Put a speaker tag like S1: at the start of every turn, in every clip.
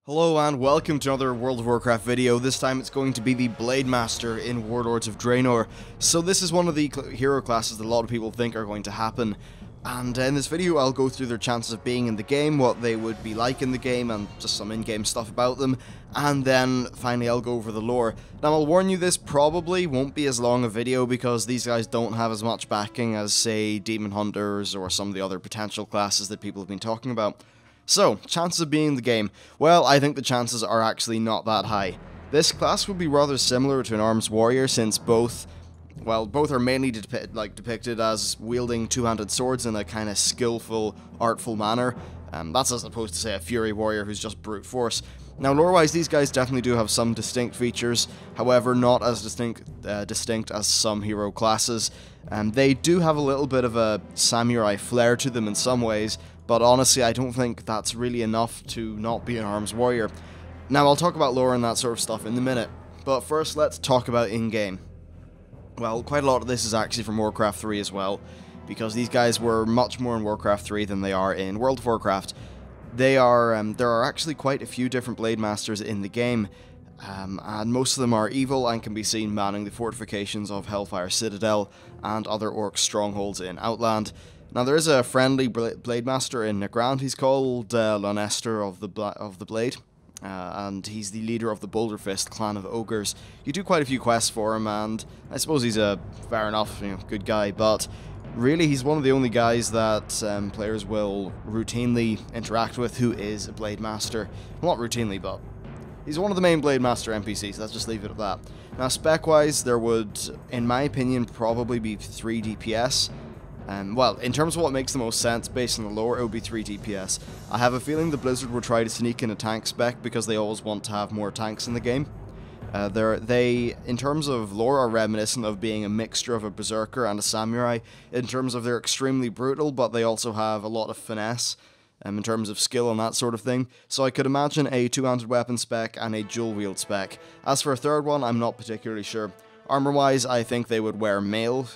S1: Hello and welcome to another World of Warcraft video. This time it's going to be the Blademaster in Warlords of Draenor. So this is one of the hero classes that a lot of people think are going to happen. And in this video I'll go through their chances of being in the game, what they would be like in the game, and just some in-game stuff about them. And then finally I'll go over the lore. Now I'll warn you, this probably won't be as long a video because these guys don't have as much backing as, say, Demon Hunters or some of the other potential classes that people have been talking about. So, chances of being in the game. Well, I think the chances are actually not that high. This class would be rather similar to an Arms Warrior since both are mainly depicted as wielding two-handed swords in a kind of skillful, artful manner. That's as opposed to, say, a Fury Warrior who's just brute force. Now, lore-wise, these guys definitely do have some distinct features, however, not as distinct as some hero classes. They do have a little bit of a samurai flair to them in some ways, but honestly, I don't think that's really enough to not be an Arms Warrior. Now, I'll talk about lore and that sort of stuff in a minute, but first, let's talk about in-game. Well, quite a lot of this is actually from Warcraft 3 as well, because these guys were much more in Warcraft 3 than they are in World of Warcraft. There are actually quite a few different Blademasters in the game, and most of them are evil and can be seen manning the fortifications of Hellfire Citadel and other orc strongholds in Outland. Now, there is a friendly Blademaster in Nagrand. He's called Blademaster of the Blade, and he's the leader of the Boulderfist clan of ogres. You do quite a few quests for him, and I suppose he's a fair enough, good guy, but really he's one of the only guys that players will routinely interact with who is a Blademaster. Well, not routinely, but he's one of the main Blademaster NPCs, let's just leave it at that. Now, spec-wise, there would, in my opinion, probably be 3 DPS. Well, in terms of what makes the most sense based on the lore, it would be 3 DPS. I have a feeling the Blizzard will try to sneak in a tank spec because they always want to have more tanks in the game. They, in terms of lore, are reminiscent of being a mixture of a berserker and a samurai, in terms of they're extremely brutal, but they also have a lot of finesse, in terms of skill and that sort of thing. So I could imagine a two-handed weapon spec and a dual wield spec. As for a third one, I'm not particularly sure. Armor-wise, I think they would wear mail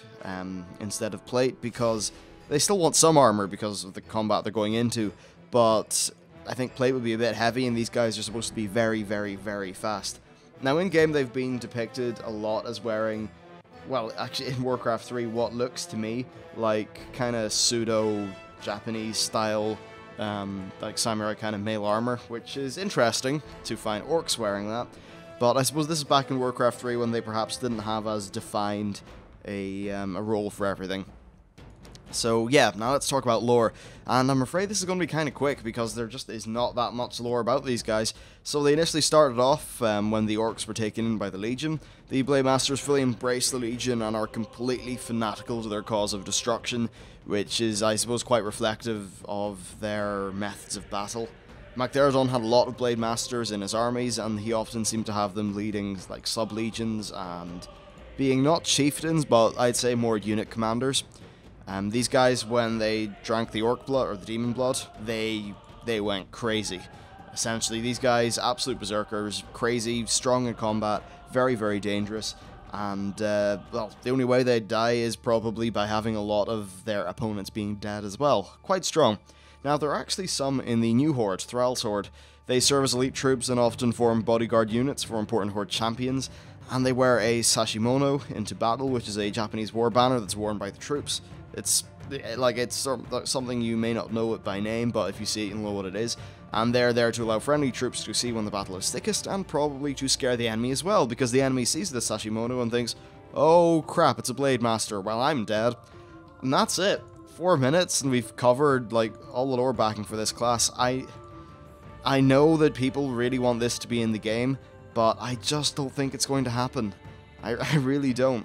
S1: instead of plate, because they still want some armor because of the combat they're going into, but I think plate would be a bit heavy, and these guys are supposed to be very, very, very fast. Now, in-game, they've been depicted a lot as wearing, well, actually, in Warcraft 3, what looks to me like kind of pseudo-Japanese style, like samurai kind of mail armor, which is interesting to find orcs wearing that. But I suppose this is back in Warcraft 3 when they perhaps didn't have as defined a role for everything. So yeah, now let's talk about lore. And I'm afraid this is going to be kind of quick because there just is not that much lore about these guys. So they initially started off when the orcs were taken in by the Legion. The Blademasters fully embrace the Legion and are completely fanatical to their cause of destruction, which is, I suppose, quite reflective of their methods of battle. MacDaradon had a lot of Blademasters in his armies, and he often seemed to have them leading like sub-legions and being not chieftains, but I'd say more unit commanders. These guys, when they drank the orc blood or the demon blood, they went crazy. Essentially, these guys, absolute berserkers, crazy, strong in combat, very, very dangerous, and well, the only way they'd die is probably by having a lot of their opponents being dead as well. Quite strong. Now, there are actually some in the new Horde, Thrall's Horde. They serve as elite troops and often form bodyguard units for important Horde champions, and they wear a sashimono into battle, which is a Japanese war banner that's worn by the troops. It's something you may not know it by name, but if you see it, you'll know what it is. And they're there to allow friendly troops to see when the battle is thickest, and probably to scare the enemy as well, because the enemy sees the sashimono and thinks, oh crap, it's a Blademaster, well, I'm dead. And that's it. 4 minutes and we've covered like all the lore backing for this class. I know that people really want this to be in the game, but I just don't think it's going to happen. I really don't.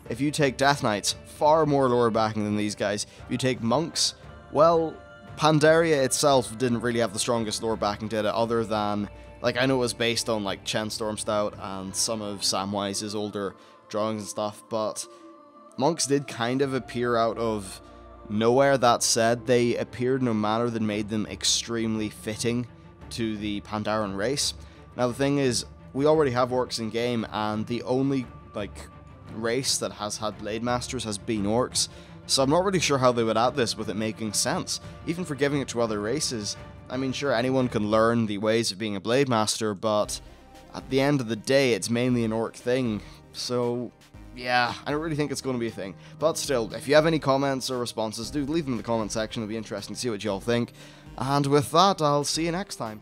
S1: If you take Death Knights, far more lore backing than these guys. If you take Monks, well, Pandaria itself didn't really have the strongest lore backing, did it? Other than, like, I know it was based on like Chen Stormstout and some of Samwise's older drawings and stuff, but Monks did kind of appear out of nowhere. That said, they appeared in a manner that made them extremely fitting to the Pandaren race. Now, the thing is, we already have orcs in game, and the only, like, race that has had Blademasters has been orcs, so I'm not really sure how they would add this with it making sense. Even for giving it to other races, I mean, sure, anyone can learn the ways of being a Blademaster, but at the end of the day, it's mainly an orc thing, so yeah, I don't really think it's going to be a thing. But still, if you have any comments or responses, do leave them in the comment section. It'll be interesting to see what y'all think. And with that, I'll see you next time.